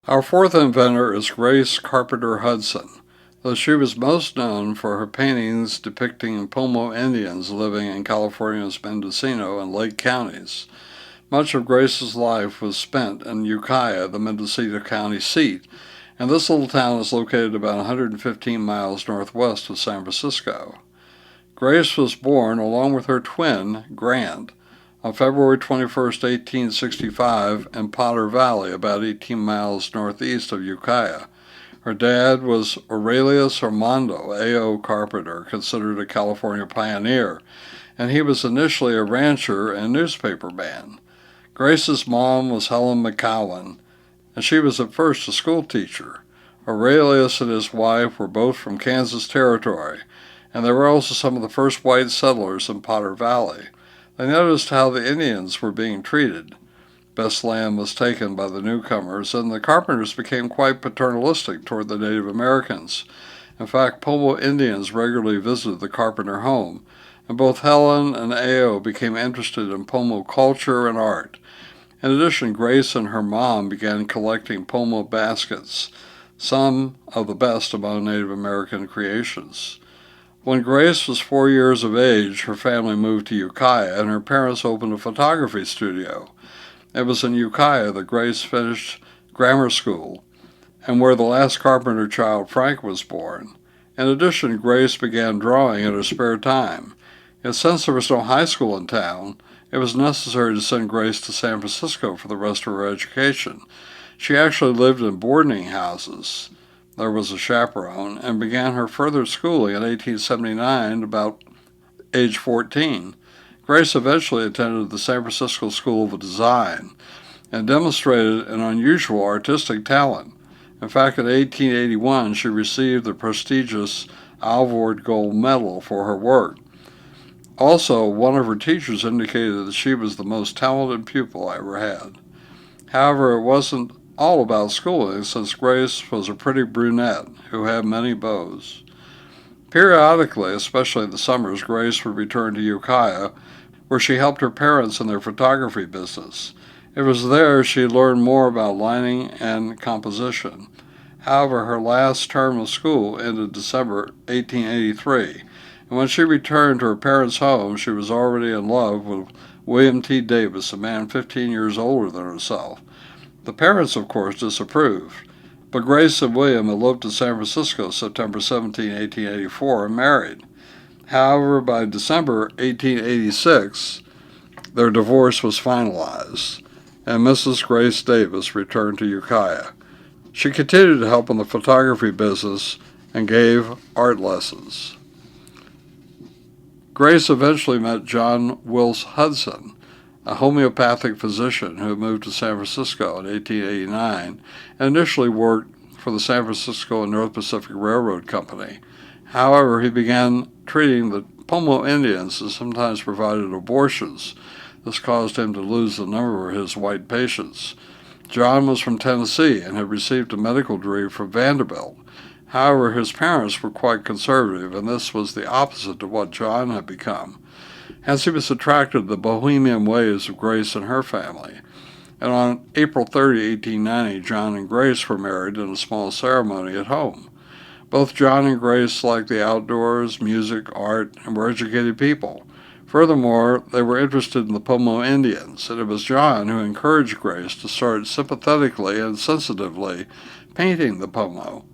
Our fourth inventor is Grace Carpenter Hudson, though she was most known for her paintings depicting Pomo Indians living in California's Mendocino and Lake counties. Much of Grace's life was spent in Ukiah, the Mendocino County seat, and this little town is located about 115 miles northwest of San Francisco. Grace was born, along with her twin, Grant, on February 21, 1865, in Potter Valley, about 18 miles northeast of Ukiah. Her dad was Aurelius Armando A.O. Carpenter, considered a California pioneer, and he was initially a rancher and newspaperman. Grace's mom was Helen McCowan, and she was at first a school teacher. Aurelius and his wife were both from Kansas Territory, and they were also some of the first white settlers in Potter Valley. They noticed how the Indians were being treated. Best land was taken by the newcomers, and the Carpenters became quite paternalistic toward the Native Americans. In fact, Pomo Indians regularly visited the Carpenter home, and both Helen and A.O. became interested in Pomo culture and art. In addition, Grace and her mom began collecting Pomo baskets, some of the best among Native American creations. When Grace was 4 years of age, her family moved to Ukiah, and her parents opened a photography studio. It was in Ukiah that Grace finished grammar school, and where the last Carpenter child, Frank, was born. In addition, Grace began drawing in her spare time. And since there was no high school in town, it was necessary to send Grace to San Francisco for the rest of her education. She actually lived in boarding houses. There was a chaperone, and began her further schooling in 1879, about age 14. Grace eventually attended the San Francisco School of Design and demonstrated an unusual artistic talent. In fact, in 1881, she received the prestigious Alvord Gold Medal for her work. Also, one of her teachers indicated that she was the most talented pupil I ever had. However, it wasn't all about schooling, since Grace was a pretty brunette who had many beaux. Periodically, especially in the summers, Grace would return to Ukiah, where she helped her parents in their photography business. It was there she learned more about lining and composition. However, her last term of school ended December 1883, and when she returned to her parents' home, she was already in love with William T. Davis, a man 15 years older than herself. The parents, of course, disapproved, but Grace and William eloped to San Francisco September 17, 1884, and married. However, by December 1886, their divorce was finalized, and Mrs. Grace Davis returned to Ukiah. She continued to help in the photography business and gave art lessons. Grace eventually met John Wills Hudson, a homeopathic physician who moved to San Francisco in 1889 and initially worked for the San Francisco and North Pacific Railroad Company. However, he began treating the Pomo Indians and sometimes provided abortions. This caused him to lose the number of his white patients. John was from Tennessee and had received a medical degree from Vanderbilt. However, his parents were quite conservative, and this was the opposite of what John had become. Hence, he was attracted to the bohemian ways of Grace and her family. And on April 30, 1890, John and Grace were married in a small ceremony at home. Both John and Grace liked the outdoors, music, art, and were educated people. Furthermore, they were interested in the Pomo Indians, and it was John who encouraged Grace to start sympathetically and sensitively painting the Pomo.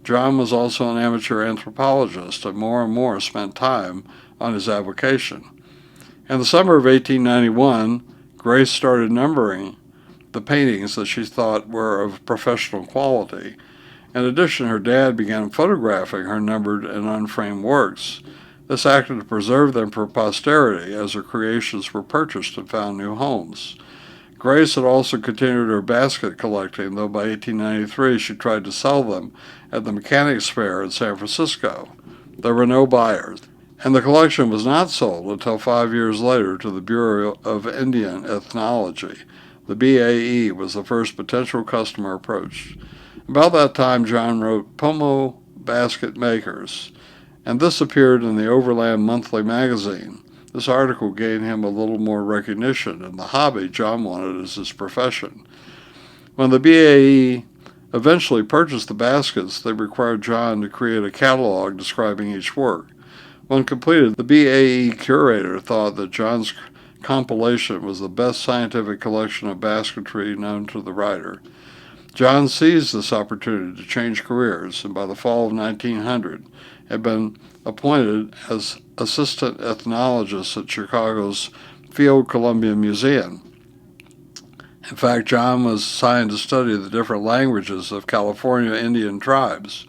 John was also an amateur anthropologist and more spent time on his avocation. In the summer of 1891, Grace started numbering the paintings that she thought were of professional quality. In addition, her dad began photographing her numbered and unframed works. This acted to preserve them for posterity as her creations were purchased and found new homes. Grace had also continued her basket collecting, though by 1893 she tried to sell them at the Mechanics Fair in San Francisco. There were no buyers, and the collection was not sold until 5 years later to the Bureau of Indian Ethnology. The BAE was the first potential customer approached. About that time, John wrote Pomo Basket Makers, and this appeared in the Overland Monthly magazine. This article gained him a little more recognition in the hobby John wanted as his profession. When the BAE eventually purchased the baskets, they required John to create a catalog describing each work. When completed, the BAE curator thought that John's compilation was the best scientific collection of basketry known to the writer. John seized this opportunity to change careers, and by the fall of 1900 had been appointed as assistant ethnologist at Chicago's Field Columbian Museum. In fact, John was assigned to study the different languages of California Indian tribes.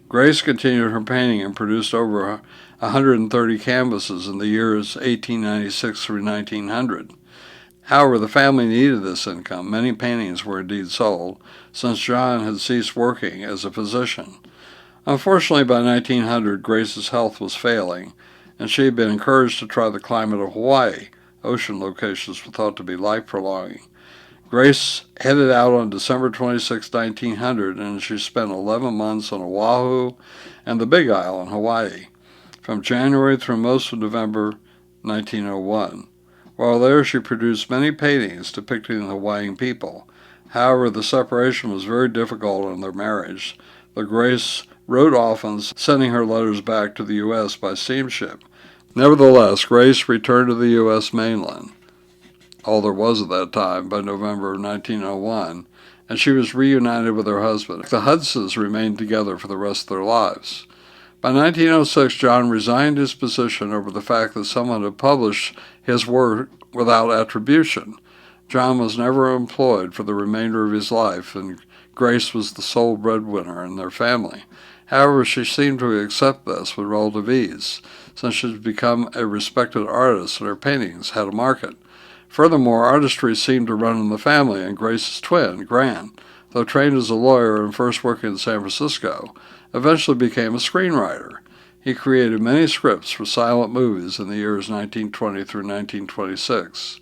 Grace continued her painting and produced over 130 canvases in the years 1896 through 1900. However, the family needed this income. Many paintings were indeed sold, since John had ceased working as a physician. Unfortunately, by 1900, Grace's health was failing, and she had been encouraged to try the climate of Hawaii. Ocean locations were thought to be life-prolonging. Grace headed out on December 26, 1900, and she spent 11 months on Oahu and the Big Isle in Hawaii, from January through most of November 1901. While there, she produced many paintings depicting the Hawaiian people. However, the separation was very difficult in their marriage, though Grace wrote often, sending her letters back to the U.S. by steamship. Nevertheless, Grace returned to the U.S. mainland, all there was at that time, by November of 1901, and she was reunited with her husband. The Hudsons remained together for the rest of their lives. By 1906, John resigned his position over the fact that someone had published his work without attribution. John was never employed for the remainder of his life, and Grace was the sole breadwinner in their family. However, she seemed to accept this with relative ease, since she had become a respected artist and her paintings had a market. Furthermore, artistry seemed to run in the family, and Grace's twin, Grant, though trained as a lawyer and first working in San Francisco, eventually became a screenwriter. He created many scripts for silent movies in the years 1920 through 1926.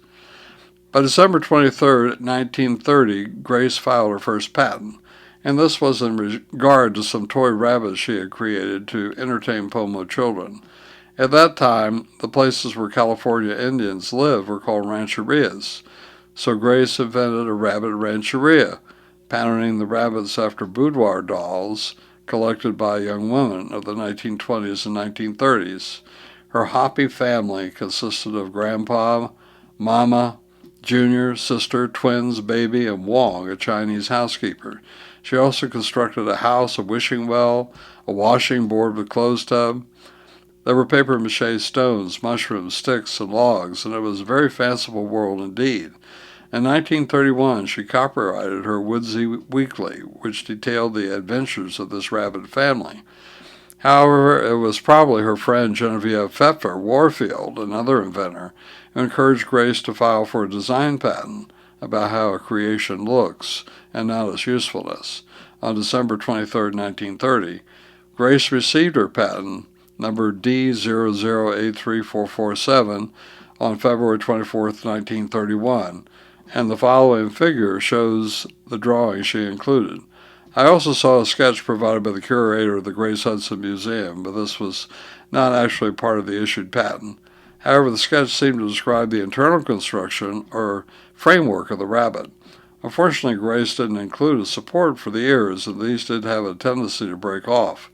By December 23, 1930, Grace filed her first patent, and this was in regard to some toy rabbits she had created to entertain Pomo children. At that time, the places where California Indians lived were called rancherias, so Grace invented a rabbit rancheria, patterning the rabbits after boudoir dolls collected by young women of the 1920s and 1930s. Her Hopi family consisted of Grandpa, Mama, Junior, sister, twins, baby, and Wong, a Chinese housekeeper. She also constructed a house, a wishing well, a washing board with clothes tub. There were papier-mâché stones, mushrooms, sticks, and logs, and it was a very fanciful world indeed. In 1931, she copyrighted her Woodsy Weekly, which detailed the adventures of this rabbit family. However, it was probably her friend Genevieve Pfeffer Warfield, another inventor, who encouraged Grace to file for a design patent about how a creation looks and not its usefulness. On December 23, 1930, Grace received her patent, number D0083447, on February 24, 1931, and the following figure shows the drawing she included. I also saw a sketch provided by the curator of the Grace Hudson Museum, but this was not actually part of the issued patent. However, the sketch seemed to describe the internal construction or framework of the rabbit. Unfortunately, Grace didn't include a support for the ears, and these did have a tendency to break off.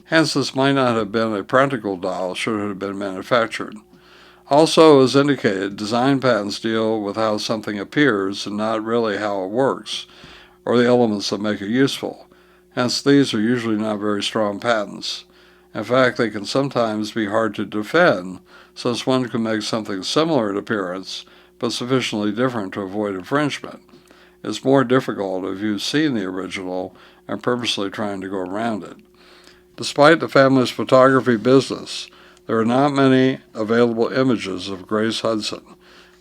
Hence, this might not have been a practical doll should it have been manufactured. Also, as indicated, design patents deal with how something appears and not really how it works, or the elements that make it useful. Hence, these are usually not very strong patents. In fact, they can sometimes be hard to defend, since one can make something similar in appearance, but sufficiently different to avoid infringement. It's more difficult if you've seen the original and purposely trying to go around it. Despite the family's photography business, there are not many available images of Grace Hudson.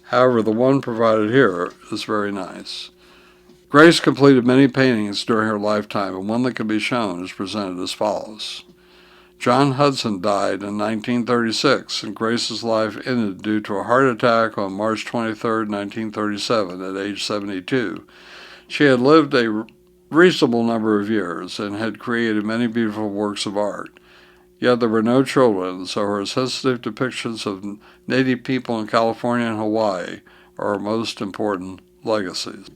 However, the one provided here is very nice. Grace completed many paintings during her lifetime, and one that can be shown is presented as follows. John Hudson died in 1936, and Grace's life ended due to a heart attack on March 23, 1937, at age 72. She had lived a reasonable number of years and had created many beautiful works of art. Yet there were no children, so her sensitive depictions of native people in California and Hawaii are her most important legacies.